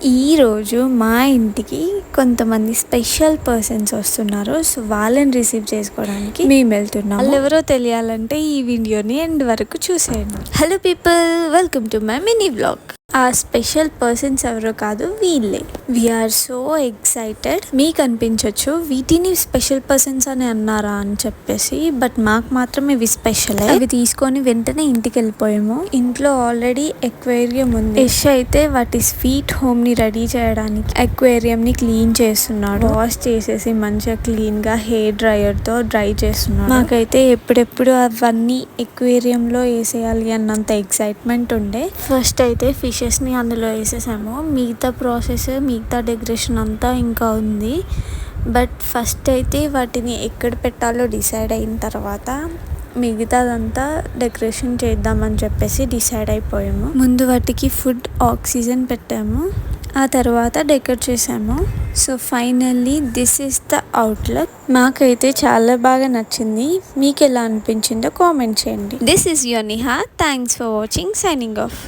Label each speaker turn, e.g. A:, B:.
A: ఈరోజు మా ఇంటికి కొంతమంది స్పెషల్ పర్సన్స్ వస్తున్నారు. సో వాళ్ళని రిసీవ్ చేసుకోవడానికి మేము వెళ్తున్నాం. వాళ్ళు ఎవరో తెలియాలంటే ఈ వీడియోని ఎండ్ వరకు చూసేయండి. Hello people, welcome to my mini vlog. ఆ స్పెషల్ పర్సన్స్ ఎవరో కాదు, వీళ్ళే. We are so excited. మీకు అనిపించవచ్చు వీటిని స్పెషల్ పర్సన్స్ అని అన్నారా అని చెప్పేసి, బట్ మాకు మాత్రం ఇవి స్పెషల్. అవి తీసుకొని వెంటనే ఇంటికి వెళ్ళిపోయాము. ఇంట్లో ఆల్రెడీ ఎక్వేరియం ఉంది. యష్ అయితే వాటి స్వీట్ హోమ్ ని రెడీ చేయడానికి ఎక్వేరియం ని క్లీన్ చేస్తున్నాడు. వాష్ చేసేసి మంచిగా క్లీన్ గా హెయిర్ డ్రైయర్ తో డ్రై చేస్తున్నాడు. మాకైతే ఎప్పుడెప్పుడు అవన్నీ ఎక్వేరియం లో వేసేయాలి అన్నంత ఎక్సైట్మెంట్ ఉండే. ఫస్ట్ అయితే ఫిషెస్ ని అందులో వేసేసాము. మిగతా ప్రాసెస్, మిగతా డెకరేషన్ అంతా ఇంకా ఉంది. బట్ ఫస్ట్ అయితే వాటిని ఎక్కడ పెట్టాలో డిసైడ్ అయిన తర్వాత మిగతాదంతా డెకరేషన్ చేద్దామని చెప్పేసి డిసైడ్ అయిపోయాము. ముందు వాటికి ఫుడ్, ఆక్సిజన్ పెట్టాము. ఆ తర్వాత డెకరేట్ చేసాము. So finally this is the outlook. మాకైతే చాలా బాగా నచ్చింది. మీకు ఎలా అనిపించిందో కామెంట్ చేయండి. This is your Niha. Thanks for watching. Signing of.